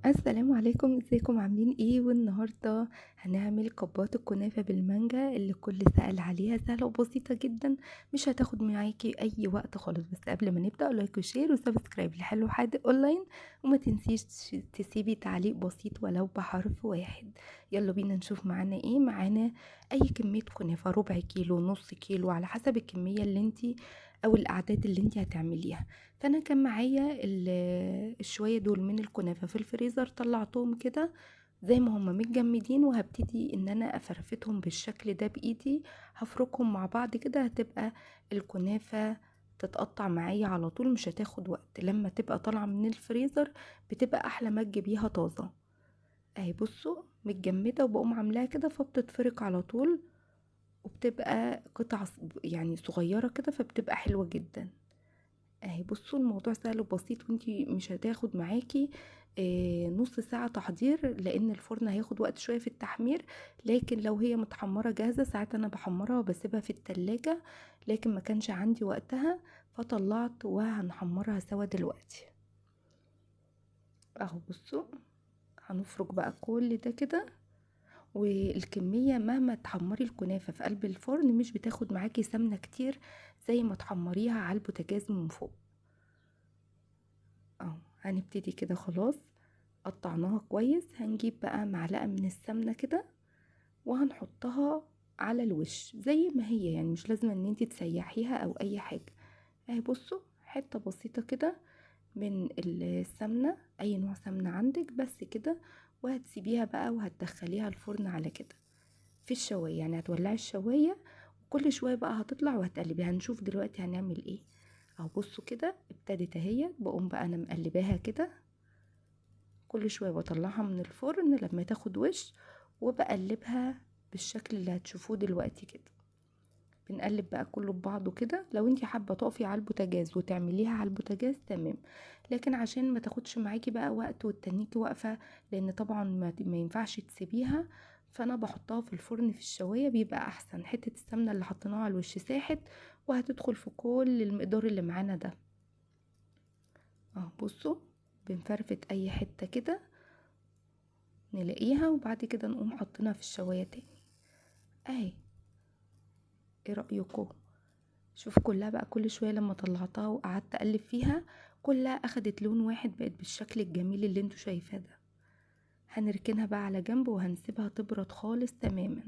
السلام عليكم، ازيكم عاملين ايه؟ والنهارده هنعمل كبات الكنافه بالمانجا اللي الكل سأل عليها. سهله وبسيطه جدا، مش هتاخد معاكي اي وقت خالص. بس قبل ما نبدا، لايك وشير وسبسكرايب لحلو حادق اونلاين، وما تنسيش تسيبي تعليق بسيط ولو بحرف واحد. يلا بينا نشوف معانا ايه. معانا اي كميه كنافه، ربع كيلو، نص كيلو، على حسب الكميه اللي انتي او الاعداد اللي انتي هتعمليها. فانا كان معايا الشويه دول من الكنافه في الفريزر، طلعتهم كده زي ما هما متجمدين، وهبتدي ان انا افرفتهم بالشكل ده بايدي. هفركهم مع بعض كده، هتبقى الكنافه تتقطع معايا على طول، مش هتاخد وقت. لما تبقى طالعه من الفريزر بتبقى احلى ما تجيبيها طازه. اهي بصوا متجمده، وبقوم عاملاها كده فبتتفرك على طول، وبتبقى قطع يعني صغيره كده، فبتبقى حلوه جدا. اهي بصوا الموضوع سهل وبسيط، وانتي مش هتاخد معاكي نص ساعة تحضير، لان الفرن هياخد وقت شوية في التحمير. لكن لو هي متحمرة جاهزة، ساعات انا بحمرها وبسيبها في التلاجة، لكن ما كانش عندي وقتها فطلعت وهنحمرها سوا دلوقتي. اهو بصوا، هنفرك بقى كل ده كده. والكمية مهما تحمري الكنافة في قلب الفرن مش بتاخد معاكي سمنة كتير زي ما تحمريها على البوتاجاز من فوق. اهو هنبتدي كده خلاص، قطعناها كويس. هنجيب بقى معلقة من السمنة كده، وهنحطها على الوش زي ما هي، يعني مش لازم ان انتي تسيحيها او اي حاجة. اهي بصوا حتة بسيطة كده من السمنة، اي نوع سمنة عندك بس كده. وهتسيبيها بقى وهتدخليها الفرن على كده في الشواية، يعني هتولعي الشواية، وكل شوية بقى هتطلع وهتقلبي. هنشوف دلوقتي هنعمل ايه. اهو بصوا كده ابتدت اهي، بقوم بقى انا مقلباها كده كل شوية، بطلعها من الفرن لما تاخد وش، وبقلبها بالشكل اللي هتشوفوه دلوقتي كده. بنقلب بقى كله ببعضه كده. لو انتي حابة تقفي على البوتاجاز وتعمليها على البوتاجاز تمام، لكن عشان ما تاخدش معاكي بقى وقت وتتنيكي واقفة، لان طبعا ما ينفعش تسيبيها، فانا بحطها في الفرن في الشواية بيبقى احسن. حتة السمنة اللي حطيناها على الوش ساحت، وهتدخل في كل المقدار اللي معانا ده. اه بصوا، بنفرفت اي حتة كده نلاقيها، وبعد كده نقوم حاطينها في الشواية تاني. اهي، ايه رأيكم؟ شوف كلها بقى كل شوية لما طلعتها وقعدت اقلب فيها، كلها اخدت لون واحد، بقت بالشكل الجميل اللي انتوا شايفاه ده. هنركنها بقى على جنب وهنسيبها تبرد خالص تماما،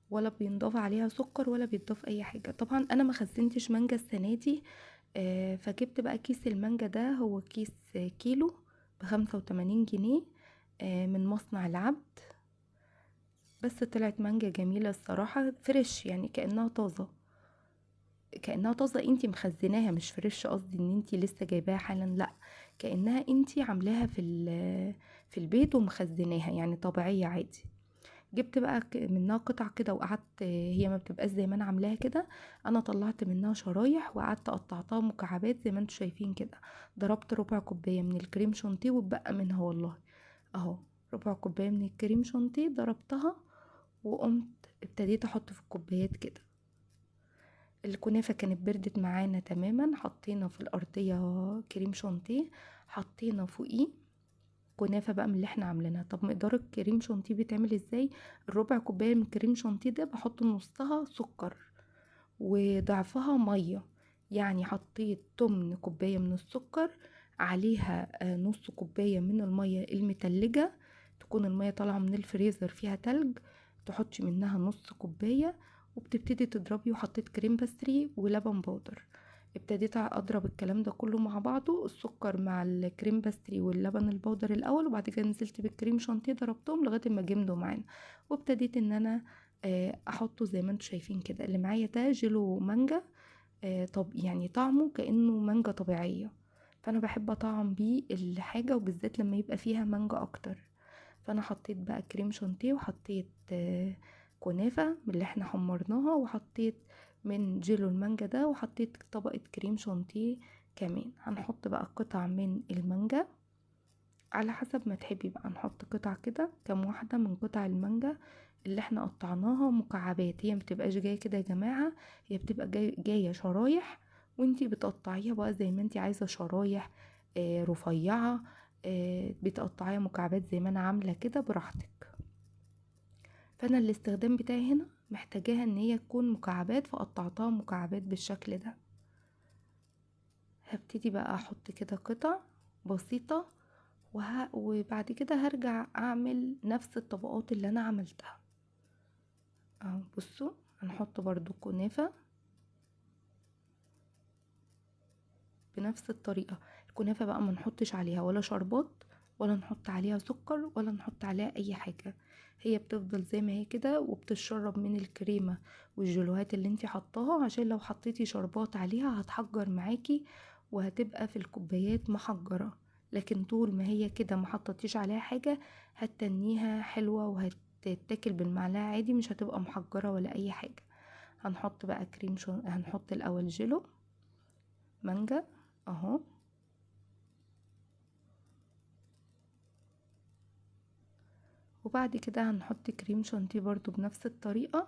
ولا بينضاف عليها سكر ولا بيضاف اي حاجة. طبعا انا ما خزنتش مانجا السنة دي، فجبت بقى كيس المانجا ده، هو كيس كيلو ب85 جنيه، من مصنع العبد. بس طلعت مانجا جميلة الصراحة، فريش يعني كأنها طازة. كأنها طازة انتي مخزناها، مش فريش قصدي ان انتي لسه جايباها حالا، لا، كأنها انتي عاملاها في البيت ومخزناها، يعني طبيعية عادي. جبت بقى منها قطع كده وقعدت، هي ما بتبقاش زي ما انا عاملاها كده. انا طلعت منها شرايح وقعدت قطعتها مكعبات زي ما انتوا شايفين كده. ضربت ربع كوباية من الكريم شانتيه واتبقى منها والله. اهو، ربع كوباية من الكريم شانتيه ضربتها، وقمت ابتديت احط في الكوبايات كده. الكنافة كانت بردت معانا تماما، حطينا في الأرضية كريم شانتيه، حطينا فوقيه كنافة بقى من اللي احنا عاملينها. طب مقدار الكريم شانتيه بيتعمل ازاي؟ الربع كوباية من الكريم شانتيه ده بحط نصها سكر وضعفها مية. يعني حطيت 8 كوباية من السكر، عليها نص كوباية من المية المتلجة، تكون المية طالعة من الفريزر فيها تلج، تحطي منها نص كوباية، وبتبتدي تضربي. وحطيت كريم باستري ولبن بودر. ابتديت اضرب الكلام ده كله مع بعضه، السكر مع الكريم باستري واللبن البودر الاول، وبعد كده نزلت بالكريم شانتيه ضربتهم لغايه ما جمدوا معانا. وابتديت ان انا احطه زي ما انتم شايفين كده. اللي معايا ده جيلو مانجا، طب يعني طعمه كأنه مانجا طبيعية، فانا بحب اطعم بيه الحاجة، وبالذات لما يبقى فيها مانجا اكتر. فانا حطيت بقى كريم شانتيه، وحطيت كنافة من اللي احنا حمرناها، وحطيت من جيلو المانجا ده، وحطيت طبقة كريم شانتيه كمان. هنحط بقى قطع من المانجا على حسب ما تحبي، بقى نحط قطع كده كام واحدة من قطع المانجا اللي احنا قطعناها مكعبات. هي مبتبقاش جاية كده يا جماعة، هي بتبقى جاية شرايح، وانتي بتقطعيها بقى زي ما انتي عايزة، شرايح رفيعة، بتقطعيها مكعبات زي ما انا عامله كده براحتك. فانا الاستخدام بتاعي هنا محتاجاها ان هي تكون مكعبات، فقطعتها مكعبات بالشكل ده. هبتدي بقى احط كده قطع بسيطه، وبعد كده هرجع اعمل نفس الطبقات اللي انا عملتها اهو. بصوا هنحط برضو كنافه بنفس الطريقة. الكنافة بقى ما نحطش عليها ولا شربات، ولا نحط عليها سكر، ولا نحط عليها اي حاجة. هي بتفضل زي ما هي كده، وبتشرب من الكريمة والجلوهات اللي انتي حطاها، عشان لو حطيتي شربات عليها هتحجر معاكي وهتبقى في الكوبايات محجرة. لكن طول ما هي كده ما حطيتيش عليها حاجة هتتنيها حلوة وهتتاكل بالمعلقة عادي، مش هتبقى محجرة ولا اي حاجة. هنحط بقى هنحط الاول جيلو مانجا اهو، وبعد كده هنحط كريم شانتيه برضو بنفس الطريقة.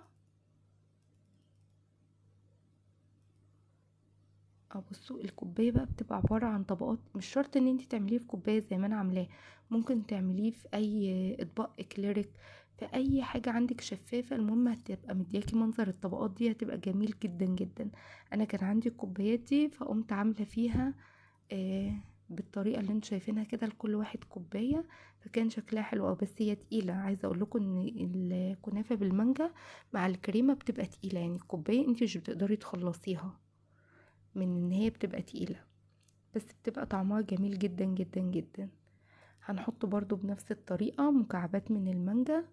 بصوا الكوباية بقى بتبقى عبارة عن طبقات، مش شرط ان انتي تعمليه في كوباية زي ما انا عاملاه، ممكن تعمليه في اي اطباق اكليريك، في اي حاجة عندك شفافة. المهم هتبقى مدياكي منظر الطبقات دي، هتبقى جميل جدا جدا. انا كان عندي الكوبايات دي فقمت عاملة فيها بالطريقة اللي انتوا شايفينها كده، لكل واحد كوباية، فكان شكلها حلو أوي. بس هي تقيلة، عايزة اقول لكم ان الكنافة بالمانجا مع الكريمة بتبقى تقيلة، يعني الكوباية انتي مش بتقدري تخلصيها من ان هي بتبقى تقيلة، بس بتبقى طعمها جميل جدا جدا جدا. هنحط برضو بنفس الطريقة مكعبات من المانجا،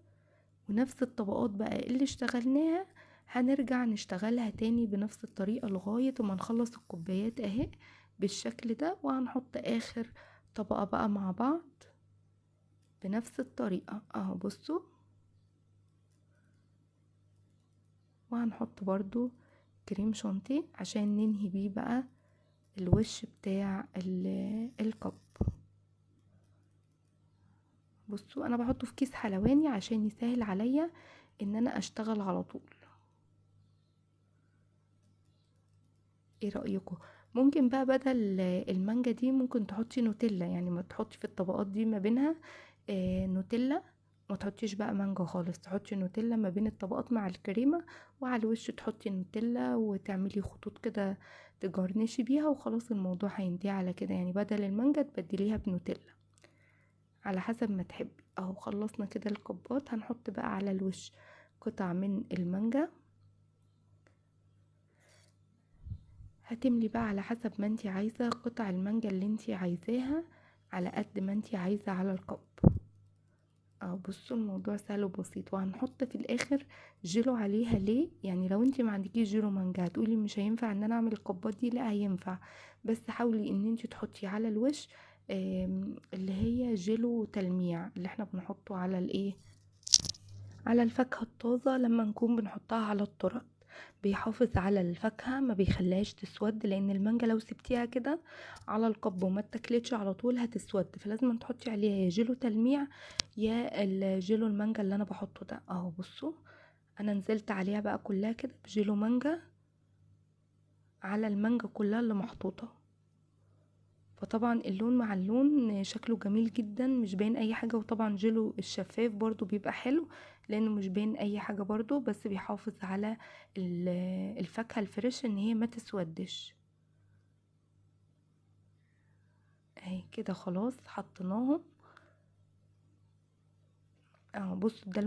ونفس الطبقات بقى اللي اشتغلناها هنرجع نشتغلها تاني بنفس الطريقة لغاية ما نخلص الكوبايات اهي بالشكل ده. وهنحط اخر طبقة بقى مع بعض بنفس الطريقة اهو، بصوا. وهنحط برضو كريم شانتيه عشان ننهي بيه بقى الوش بتاع الكب. بصوا انا بحطه في كيس حلواني عشان يسهل عليا ان انا اشتغل على طول. ايه رأيكم؟ ممكن بقى بدل المانجا دي ممكن تحطي نوتيلا، يعني ما تحطي في الطبقات دي ما بينها نوتيلا، ما تحطيش بقى مانجا خالص، تحطي نوتيلا ما بين الطبقات مع الكريمة، وعلى الوش تحطي نوتيلا وتعملي خطوط كده تجرنشي بيها، وخلاص الموضوع هينتهي على كده. يعني بدل المانجا تبدليها بنوتيلا على حسب ما تحبي اهو. خلصنا كده الكبات، هنحط بقى على الوش قطع من المانجا. هتملي بقى على حسب ما انتي عايزة قطع المانجا اللي انتي عايزاها، على قد ما انتي عايزة على الكب. بصوا الموضوع سهل وبسيط. وهنحط في الاخر جيلو عليها. ليه؟ يعني لو انتي ما عندكيش جيلو مانجا هتقولي مش هينفع ان انا اعمل الكبات دي، لا هينفع، بس حاولي ان انتي تحطي على الوش اللي هي جيلو تلميع اللي احنا بنحطه على الايه، على الفاكهة الطازة لما نكون بنحطها على الطرق، بيحافظ على الفاكهة ما بيخليهاش تسود، لان المانجا لو سبتيها كده على القب وما اتاكلتش على طول هتسود. فلازم تحطي عليها يا جيلو تلميع يا الجيلو المانجا اللي انا بحطه ده اهو. بصوا انا نزلت عليها بقى كلها كده بجيلو مانجا على المانجا كلها اللي محطوطة، فطبعا اللون مع اللون شكله جميل جدا، مش باين اي حاجة. وطبعا جيلو الشفاف برضو بيبقى حلو لانه مش باين اي حاجة برضو، بس بيحافظ على الفاكهة الفريش ان هي ما تسودش اهي كده. خلاص حطيناهم اهو. بصوا ده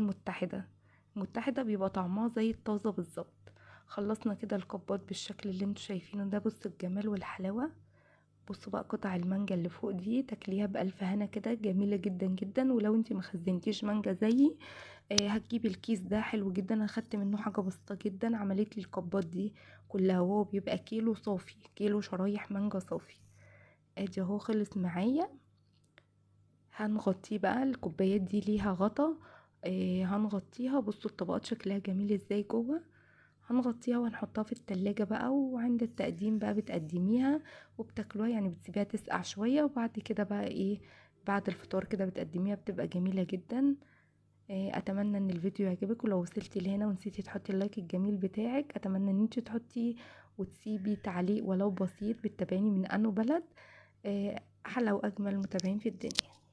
المتحدة بيبقى طعمها زي الطازة بالظبط. خلصنا كده الكبات بالشكل اللي انتوا شايفينه ده. بصوا الجمال والحلاوة. بصوا بقى قطع المانجا اللي فوق دي تاكليها بألف هنا كده، جميلة جدا جدا. ولو انتي مخزنتيش مانجا زيي هتجيبي الكيس ده حلو جدا. انا خدت منه حاجة بسيطة جدا عملت لي الكبات دي كلها، وهو بيبقى كيلو صافي، كيلو شرايح مانجا صافي. ادي اهو خلص معايا. هنغطيه بقى، الكوبايات دي ليها غطا هنغطيها. بصوا الطبقات شكلها جميل ازاي جوه. هنغطيها وهنحطها في التلاجة بقى، وعند التقديم بقى بتقدميها وبتاكلوها، يعني بتسيبيها تسقع شوية وبعد كده بقى ايه بعد الفطار كده بتقدميها، بتبقى جميلة جدا. اتمنى ان الفيديو يعجبك، ولو وصلتي لهنا ونسيتي تحطي اللايك الجميل بتاعك اتمنى ان انتي تحطي وتسيبي تعليق ولو بسيط بتتابعيني من انه بلد. احلى واجمل متابعين في الدنيا.